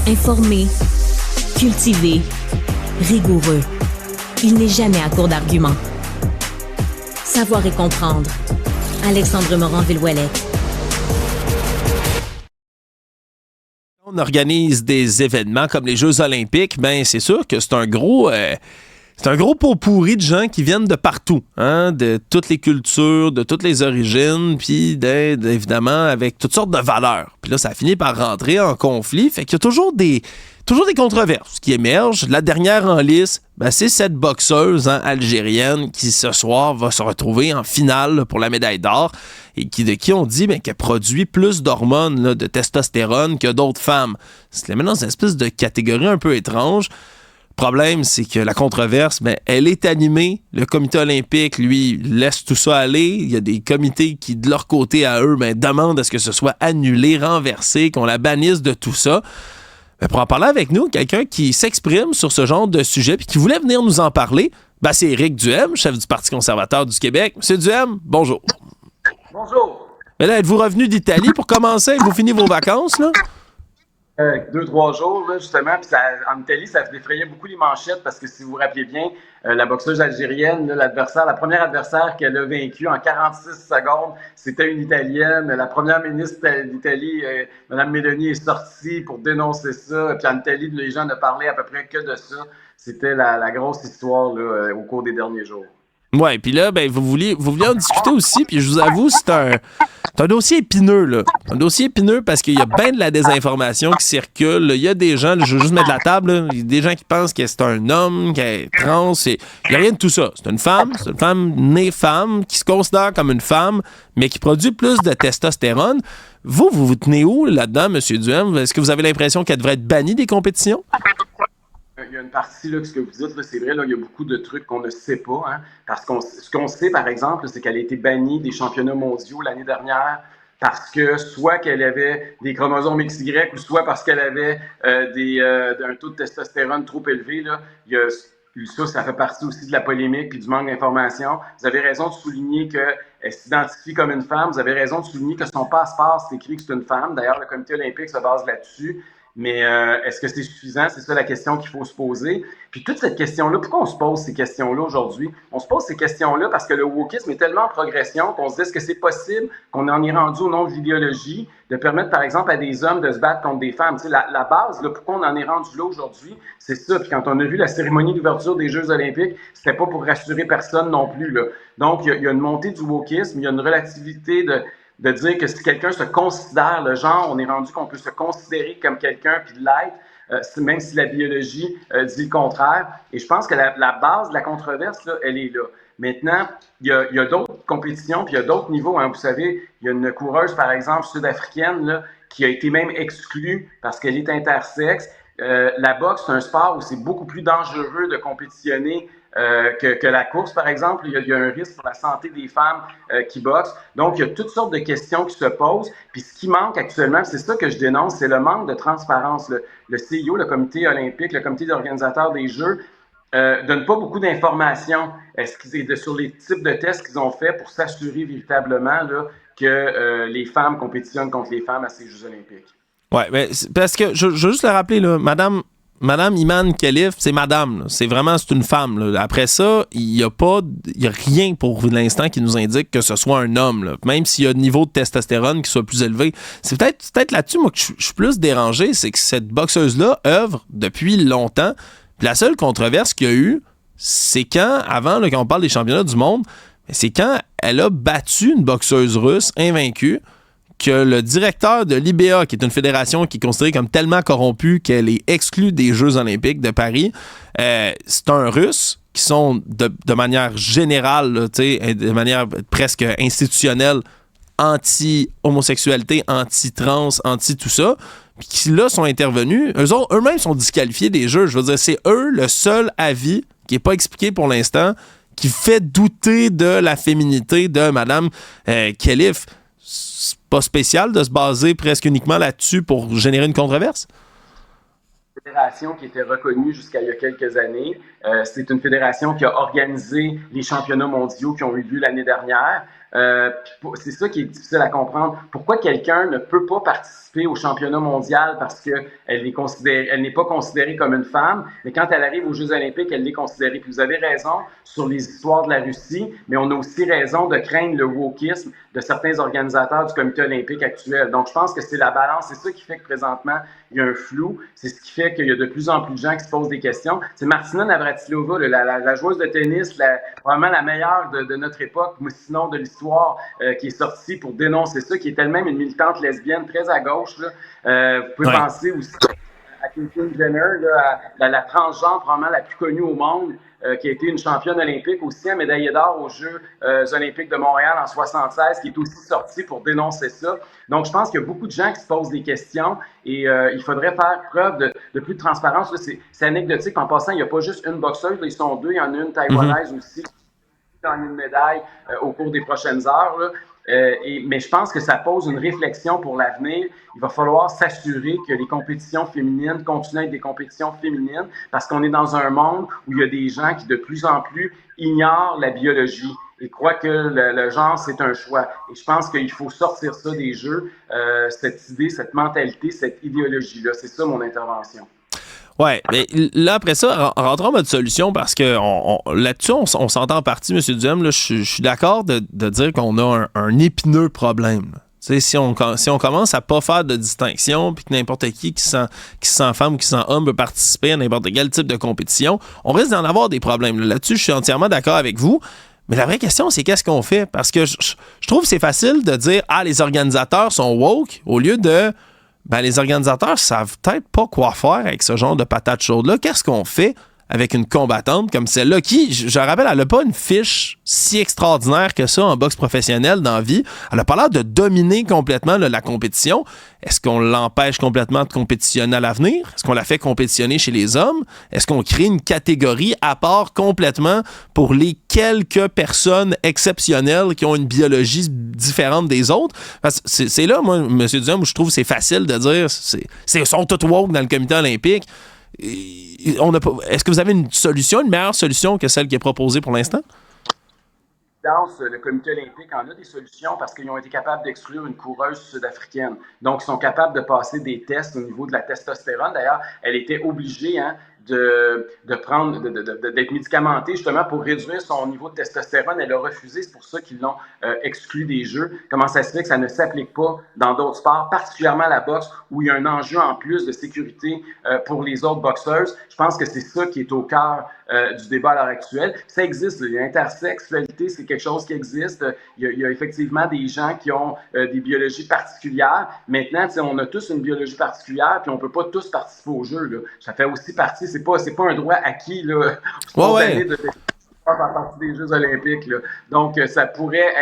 Informé, cultivé, rigoureux. Il n'est jamais à court d'arguments. Savoir et comprendre. Alexandre Morin-Villouellette. On organise des événements comme les Jeux olympiques, ben c'est sûr que c'est un gros pot pourri de gens qui viennent de partout, hein, de toutes les cultures, de toutes les origines, puis évidemment avec toutes sortes de valeurs. Puis là, ça a fini par rentrer en conflit, fait qu'il y a toujours des controverses qui émergent. La dernière en lice, ben, c'est cette boxeuse algérienne qui, ce soir, va se retrouver en finale pour la médaille d'or et de qui on dit qu'elle produit plus d'hormones, là, de testostérone que d'autres femmes. C'est maintenant dans une espèce de catégorie un peu étrange. Le problème, c'est que la controverse, elle est animée. Le comité olympique, lui, laisse tout ça aller. Il y a des comités qui, de leur côté à eux, demandent à ce que ce soit annulé, renversé, qu'on la bannisse de tout ça. Pour en parler avec nous, quelqu'un qui s'exprime sur ce genre de sujet puis qui voulait venir nous en parler, c'est Éric Duhem, chef du Parti conservateur du Québec. Monsieur Duhem, bonjour. Bonjour. Mais là, êtes-vous revenu d'Italie pour commencer? Vous finissez vos vacances, là? 2-3 jours, là, justement. Puis en Italie, ça défrayait beaucoup les manchettes parce que si vous vous rappelez bien, la boxeuse algérienne, là, la première adversaire qu'elle a vaincue en 46 secondes, c'était une Italienne. La première ministre d'Italie, Mme Meloni, est sortie pour dénoncer ça. Puis en Italie, les gens ne parlaient à peu près que de ça. C'était la grosse histoire là, au cours des derniers jours. Ouais, puis là, vous vouliez en discuter aussi, puis je vous avoue, c'est un dossier épineux, là. Un dossier épineux parce qu'il y a bien de la désinformation qui circule. Il y a des gens, je veux juste mettre la table, là, il y a des gens qui pensent que c'est un homme, qu'elle est trans, il n'y a rien de tout ça. C'est une femme née femme, qui se considère comme une femme, mais qui produit plus de testostérone. Vous tenez où là-dedans, M. Duhem? Est-ce que vous avez l'impression qu'elle devrait être bannie des compétitions? Il y a une partie, là, ce que vous dites, là, c'est vrai, là, il y a beaucoup de trucs qu'on ne sait pas. Hein, parce que ce qu'on sait, par exemple, c'est qu'elle a été bannie des championnats mondiaux l'année dernière parce que soit qu'elle avait des chromosomes XY ou soit parce qu'elle avait un taux de testostérone trop élevé. Là, ça fait partie aussi de la polémique et du manque d'information. Vous avez raison de souligner qu'elle s'identifie comme une femme. Vous avez raison de souligner que son passeport, c'est écrit que c'est une femme. D'ailleurs, le comité olympique se base là-dessus. Mais est-ce que c'est suffisant? C'est ça la question qu'il faut se poser. Puis toute cette question-là, pourquoi on se pose ces questions-là aujourd'hui? On se pose ces questions-là parce que le wokisme est tellement en progression qu'on se dit est-ce que c'est possible qu'on en ait rendu au nom de l'idéologie, de permettre par exemple à des hommes de se battre contre des femmes? Tu sais, la base, là, pourquoi on en est rendu là aujourd'hui, c'est ça. Puis quand on a vu la cérémonie d'ouverture des Jeux olympiques, c'était pas pour rassurer personne non plus, là. Donc, il y a une montée du wokisme, il y a une relativité de dire que si quelqu'un se considère le genre, on est rendu qu'on peut se considérer comme quelqu'un puis l'être, même si la biologie dit le contraire. Et je pense que la base de la controverse, là, elle est là. Maintenant, il y a d'autres compétitions, puis il y a d'autres niveaux. Hein. Vous savez, il y a une coureuse, par exemple, sud-africaine, là, qui a été même exclue parce qu'elle est intersexe. La boxe, c'est un sport où c'est beaucoup plus dangereux de compétitionner que la course, par exemple. Il y a un risque pour la santé des femmes qui boxent. Donc, il y a toutes sortes de questions qui se posent. Puis ce qui manque actuellement, c'est ça que je dénonce, c'est le manque de transparence. Le CIO, le comité olympique, le comité organisateur des Jeux, donne pas beaucoup d'informations sur les types de tests qu'ils ont fait pour s'assurer véritablement là, que les femmes compétitionnent contre les femmes à ces Jeux olympiques. Oui, mais parce que je veux juste le rappeler, là, Madame Iman Khelif, c'est madame. Là. C'est une femme. Là. Après ça, il y a rien pour l'instant qui nous indique que ce soit un homme. Là. Même s'il y a un niveau de testostérone qui soit plus élevé. C'est peut-être là-dessus, moi, que je suis plus dérangé, c'est que cette boxeuse-là œuvre depuis longtemps. Puis la seule controverse qu'il y a eu, c'est quand on parle des championnats du monde, c'est quand elle a battu une boxeuse russe invaincue, que le directeur de l'IBA, qui est une fédération qui est considérée comme tellement corrompue qu'elle est exclue des Jeux olympiques de Paris, c'est un Russe qui sont de manière générale, là, de manière presque institutionnelle, anti-homosexualité, anti-trans, anti-tout ça, puis qui là sont intervenus. Eux-mêmes sont disqualifiés des Jeux. Je veux dire, c'est eux le seul avis qui n'est pas expliqué pour l'instant qui fait douter de la féminité de Mme Khelif. C'est pas spécial de se baser presque uniquement là-dessus pour générer une controverse? Une fédération qui était reconnue jusqu'à il y a quelques années. C'est une fédération qui a organisé les championnats mondiaux qui ont eu lieu l'année dernière. C'est ça qui est difficile à comprendre. Pourquoi quelqu'un ne peut pas participer au championnat mondial parce qu'elle n'est pas considérée comme une femme, mais quand elle arrive aux Jeux olympiques, elle l'est considérée. Puis vous avez raison sur les histoires de la Russie, mais on a aussi raison de craindre le wokisme de certains organisateurs du comité olympique actuel. Donc, je pense que c'est la balance. C'est ça qui fait que présentement, il y a un flou. C'est ce qui fait qu'il y a de plus en plus de gens qui se posent des questions. C'est Martina Navratilova, la joueuse de tennis, probablement la meilleure de notre époque, mais sinon de l'histoire, qui est sortie pour dénoncer ça, qui est elle-même une militante lesbienne très à gauche. Vous pouvez penser aussi à Caitlyn Jenner, la transgenre probablement la plus connue au monde, qui a été une championne olympique, aussi un médaillé d'or aux Jeux olympiques de Montréal en 1976, qui est aussi sortie pour dénoncer ça. Donc, je pense qu'il y a beaucoup de gens qui se posent des questions et il faudrait faire preuve de plus de transparence. Là, c'est anecdotique. En passant, il n'y a pas juste une boxeuse, là, ils sont deux. Il y en a une taïwanaise aussi qui a gagné une médaille au cours des prochaines heures. Là. Mais je pense que ça pose une réflexion pour l'avenir. Il va falloir s'assurer que les compétitions féminines continuent à être des compétitions féminines parce qu'on est dans un monde où il y a des gens qui de plus en plus ignorent la biologie et croient que le genre, c'est un choix. Et je pense qu'il faut sortir ça des jeux, cette idée, cette mentalité, cette idéologie-là. C'est ça mon intervention. Ouais, mais là, après ça, rentrons en mode solution parce que là-dessus, on s'entend en partie, M. Duhem. Là, je suis d'accord de dire qu'on a un épineux problème. Si on commence à pas faire de distinction puis que n'importe qui se sent femme ou qui se sent homme peut participer à n'importe quel type de compétition, on risque d'en avoir des problèmes. Là-dessus, je suis entièrement d'accord avec vous. Mais la vraie question, c'est qu'est-ce qu'on fait? Parce que je trouve que c'est facile de dire « Ah, les organisateurs sont woke » au lieu de les organisateurs savent peut-être pas quoi faire avec ce genre de patates chaudes-là. Qu'est-ce qu'on fait avec une combattante comme celle-là qui, je rappelle, elle n'a pas une fiche si extraordinaire que ça en boxe professionnelle dans la vie. Elle n'a pas l'air de dominer complètement la compétition. Est-ce qu'on l'empêche complètement de compétitionner à l'avenir? Est-ce qu'on la fait compétitionner chez les hommes? Est-ce qu'on crée une catégorie à part complètement pour les quelques personnes exceptionnelles qui ont une biologie différente des autres? Parce que c'est là, moi, M. Duhem, où je trouve que c'est facile de dire ils sont tous woke dans le comité olympique. Est-ce que vous avez une meilleure solution que celle qui est proposée pour l'instant? Le comité olympique en a des solutions parce qu'ils ont été capables d'exclure une coureuse sud-africaine. Donc, ils sont capables de passer des tests au niveau de la testostérone. D'ailleurs, elle était obligée d'être médicamentée justement pour réduire son niveau de testostérone. Elle a refusé, c'est pour ça qu'ils l'ont exclu des Jeux. Comment ça se fait que ça ne s'applique pas dans d'autres sports, particulièrement la boxe, où il y a un enjeu en plus de sécurité pour les autres boxeuses? Je pense que c'est ça qui est au cœur du débat à l'heure actuelle. Ça existe, l'intersexualité, c'est quelque chose qui existe. Il y a effectivement des gens qui ont des biologies particulières. Maintenant, on a tous une biologie particulière, puis on ne peut pas tous participer aux Jeux. Là. Ça fait aussi partie, c'est pas un droit acquis là, de faire partie des Jeux olympiques. Là. Donc, ça pourrait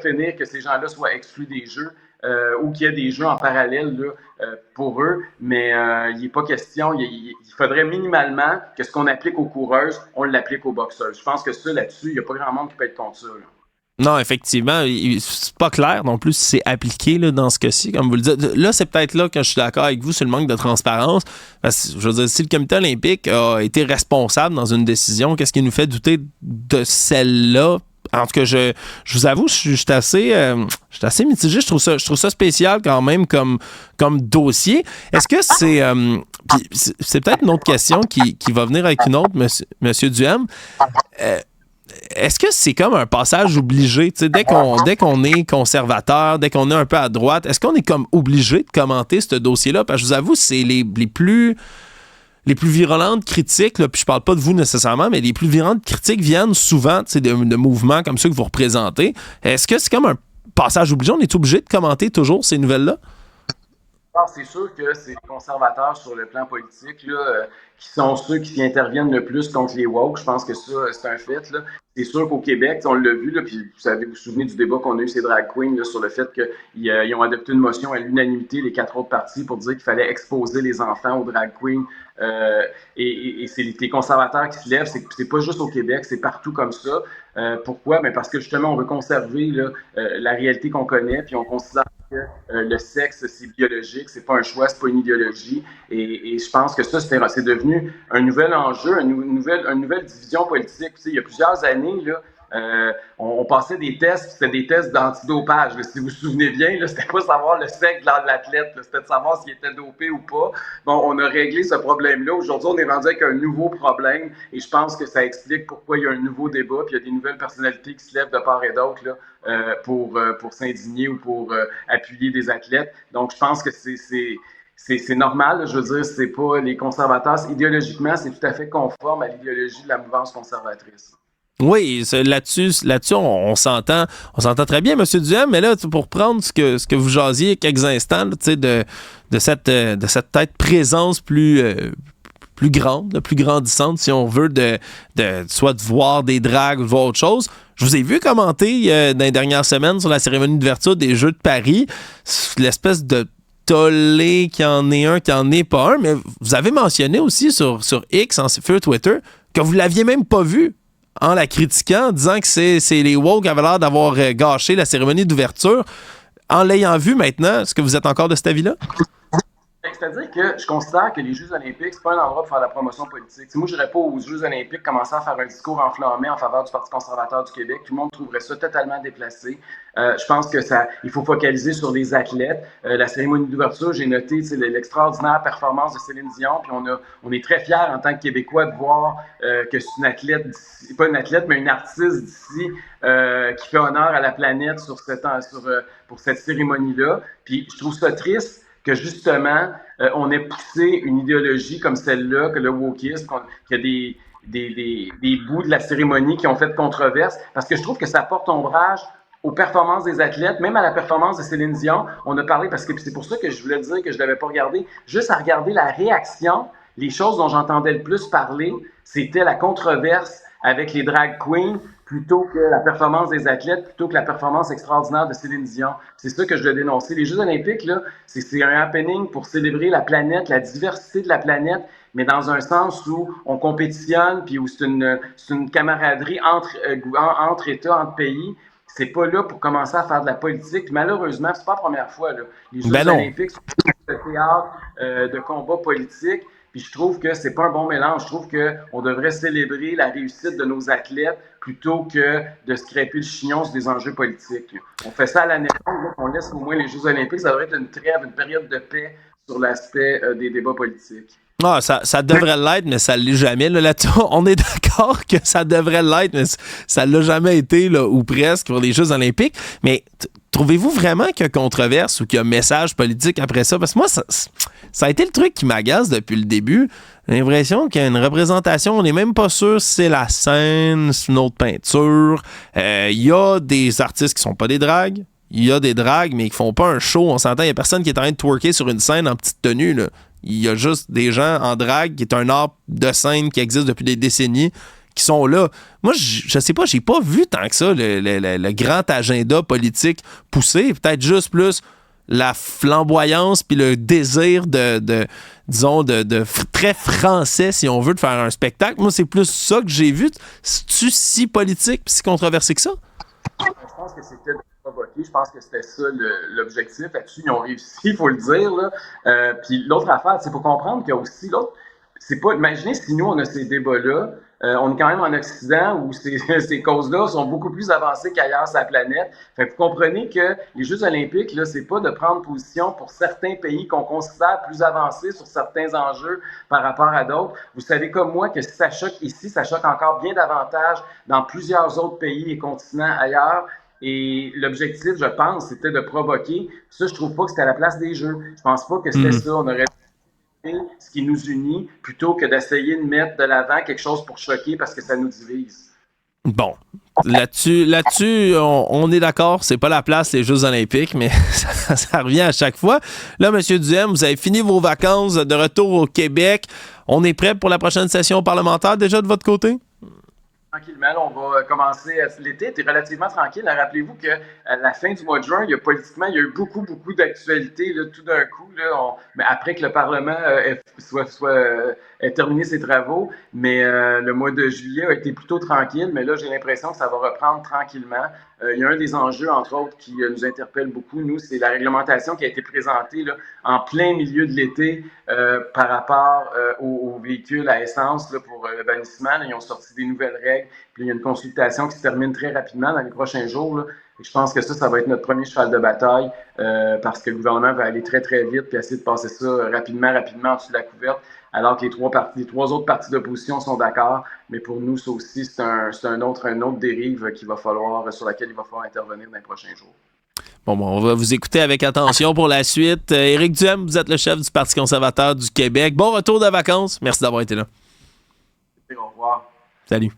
finir que ces gens-là soient exclus des Jeux ou qu'il y ait des Jeux en parallèle là, pour eux, mais il n'est pas question, il faudrait minimalement que ce qu'on applique aux coureuses, on l'applique aux boxeuses. Je pense que ça, là-dessus, il n'y a pas grand monde qui peut être contre ça. Là. Non, effectivement, c'est pas clair non plus si c'est appliqué là, dans ce cas-ci, comme vous le dites. Là, c'est peut-être là que je suis d'accord avec vous sur le manque de transparence. Parce que, je veux dire, si le comité olympique a été responsable dans une décision, qu'est-ce qui nous fait douter de celle-là? En tout cas, je vous avoue, je suis assez mitigé. Je trouve ça spécial quand même comme dossier. Est-ce que c'est peut-être une autre question qui va venir avec une autre, monsieur Duhem. Est-ce que c'est comme un passage obligé? Dès qu'on est conservateur, dès qu'on est un peu à droite, est-ce qu'on est comme obligé de commenter ce dossier-là? Parce que je vous avoue, c'est les plus virulentes critiques, là, puis je parle pas de vous nécessairement, mais les plus virulentes critiques viennent souvent de mouvements comme ceux que vous représentez. Est-ce que c'est comme un passage obligé? On est obligé de commenter toujours ces nouvelles-là? Alors, c'est sûr que c'est les conservateurs sur le plan politique là, qui sont ceux qui interviennent le plus contre les woke. Je pense que ça, c'est un fait. Là. C'est sûr qu'au Québec, on l'a vu, là, puis vous vous souvenez du débat qu'on a eu ces drag queens là, sur le fait qu'ils ont adopté une motion à l'unanimité, les 4 autres partis, pour dire qu'il fallait exposer les enfants aux drag queens. Et c'est les conservateurs qui se lèvent. C'est pas juste au Québec, c'est partout comme ça. Pourquoi? Parce que justement, on veut conserver là, la réalité qu'on connaît, puis on considère que le sexe, c'est biologique, c'est pas un choix, c'est pas une idéologie. Et je pense que ça, c'est devenu un nouvel enjeu, une nouvelle division politique. Il y a plusieurs années, là, On passait des tests, c'était des tests d'antidopage. Là, si vous vous souvenez bien, là, c'était pas savoir le sexe de l'athlète, là, c'était de savoir s'il était dopé ou pas. Bon, on a réglé ce problème-là. Aujourd'hui, on est rendu avec un nouveau problème et je pense que ça explique pourquoi il y a un nouveau débat, puis il y a des nouvelles personnalités qui se lèvent de part et d'autre là, pour s'indigner ou pour appuyer des athlètes. Donc, je pense que c'est normal, là, je veux dire, c'est pas les conservateurs. Idéologiquement, c'est tout à fait conforme à l'idéologie de la mouvance conservatrice. Oui, là-dessus, on s'entend très bien, M. Duhem, mais là, pour prendre ce que vous jasiez quelques instants, de cette peut-être présence plus grande, plus grandissante, si on veut, soit de voir des dragues ou de voir autre chose. Je vous ai vu commenter dans les dernières semaines sur la cérémonie d'ouverture des Jeux de Paris, l'espèce de tollé qu'il y en ait un, qu'il n'y en ait pas un, mais vous avez mentionné aussi sur X, en feu Twitter, que vous ne l'aviez même pas vu en la critiquant, disant que c'est les woke qui avaient l'air d'avoir gâché la cérémonie d'ouverture. En l'ayant vu maintenant, est-ce que vous êtes encore de cet avis-là? C'est-à-dire que je considère que les Jeux olympiques, c'est pas un endroit pour faire de la promotion politique. T'sais, moi, je n'irais pas aux Jeux olympiques commencer à faire un discours enflammé en faveur du Parti conservateur du Québec. Tout le monde trouverait ça totalement déplacé. Je pense que il faut focaliser sur les athlètes. La cérémonie d'ouverture, j'ai noté l'extraordinaire performance de Céline Dion. Puis on est très fiers en tant que Québécois de voir que c'est une athlète d'ici, pas une athlète, mais une artiste d'ici qui fait honneur à la planète pour cette cérémonie-là. Puis je trouve ça triste que justement, on ait poussé une idéologie comme celle-là, que le wokisme, qu'il y a des bouts de la cérémonie qui ont fait controverse, parce que je trouve que ça porte ombrage aux performances des athlètes, même à la performance de Céline Dion. On a parlé, parce que c'est pour ça que je voulais dire que je ne l'avais pas regardé, juste à regarder la réaction, les choses dont j'entendais le plus parler, c'était la controverse avec les drag queens, plutôt que la performance des athlètes, plutôt que la performance extraordinaire de Céline Dion. C'est ça que je dois dénoncer. Les Jeux olympiques, là, c'est un happening pour célébrer la planète, la diversité de la planète, mais dans un sens où on compétitionne, puis où c'est une camaraderie entre États, entre pays. C'est pas là pour commencer à faire de la politique. Puis malheureusement, c'est pas la première fois, là. Les Jeux olympiques sont un théâtre de combat politique. Puis je trouve que c'est pas un bon mélange. Je trouve qu'on devrait célébrer la réussite de nos athlètes plutôt que de se crêper le chignon sur des enjeux politiques. On fait ça à l'année longue, on laisse au moins les Jeux olympiques. Ça devrait être une trêve, une période de paix sur l'aspect des débats politiques. Ah, ça devrait l'être, mais ça ne l'est jamais. Là-dessus, on est d'accord que ça devrait l'être, mais ça ne l'a jamais été, là, ou presque, pour les Jeux olympiques. Mais trouvez-vous vraiment qu'il y a controverse ou qu'il y a message politique après ça? Parce que moi, ça a été le truc qui m'agace depuis le début. J'ai l'impression qu'il y a une représentation, on n'est même pas sûr si c'est la scène, c'est une autre peinture. Il y a des artistes qui sont pas des dragues. Il y a des dragues, mais qui font pas un show. On s'entend, il n'y a personne qui est en train de twerker sur une scène en petite tenue, là. Il y a juste des gens en drague, qui est un art de scène qui existe depuis des décennies, qui sont là. Moi, je sais pas, j'ai pas vu tant que ça le grand agenda politique poussé. Peut-être juste plus la flamboyance puis le désir disons, très français, si on veut, de faire un spectacle. Moi, c'est plus ça que j'ai vu. C'est-tu si politique puis si controversé que ça? Je pense que c'était provoqué. Je pense que c'était ça l'objectif. Là-dessus, ils ont réussi, il faut le dire. Là. Puis l'autre affaire, c'est pour comprendre qu'il y a aussi l'autre. C'est pas. Imaginez si nous, on a ces débats-là. On est quand même en Occident où ces causes-là sont beaucoup plus avancées qu'ailleurs sur la planète. Fait que vous comprenez que les Jeux olympiques, là, c'est pas de prendre position pour certains pays qu'on considère plus avancés sur certains enjeux par rapport à d'autres. Vous savez comme moi que si ça choque ici, ça choque encore bien davantage dans plusieurs autres pays et continents ailleurs. Et l'objectif, je pense, c'était de provoquer. Ça, je trouve pas que c'était à la place des Jeux. Je pense pas que c'était ça. On aurait ce qui nous unit plutôt que d'essayer de mettre de l'avant quelque chose pour choquer parce que ça nous divise. Bon, là-dessus, on est d'accord, c'est pas la place les Jeux olympiques, mais ça revient à chaque fois. Là, M. Duhem, vous avez fini vos vacances de retour au Québec. On est prêt pour la prochaine session parlementaire déjà de votre côté? Tranquillement, on va commencer. L'été était relativement tranquille. Rappelez-vous qu'à la fin du mois de juin, il y a eu beaucoup d'actualités là, tout d'un coup. Là, mais après que le Parlement ait terminé ses travaux, mais le mois de juillet a été plutôt tranquille. Mais là, j'ai l'impression que ça va reprendre tranquillement. Il y a un des enjeux, entre autres, qui nous interpelle beaucoup, nous, c'est la réglementation qui a été présentée là, en plein milieu de l'été par rapport aux véhicules à essence là, pour le bannissement. Là, ils ont sorti des nouvelles règles. Puis il y a une consultation qui se termine très rapidement dans les prochains jours. Là. Et je pense que ça va être notre premier cheval de bataille parce que le gouvernement va aller très, très vite puis essayer de passer ça rapidement en dessous de la couverte, alors que les trois autres partis d'opposition sont d'accord. Mais pour nous, ça aussi, c'est une autre dérive sur laquelle il va falloir intervenir dans les prochains jours. Bon, on va vous écouter avec attention pour la suite. Éric Duhem, vous êtes le chef du Parti conservateur du Québec. Bon retour de vacances. Merci d'avoir été là. Au revoir. Salut.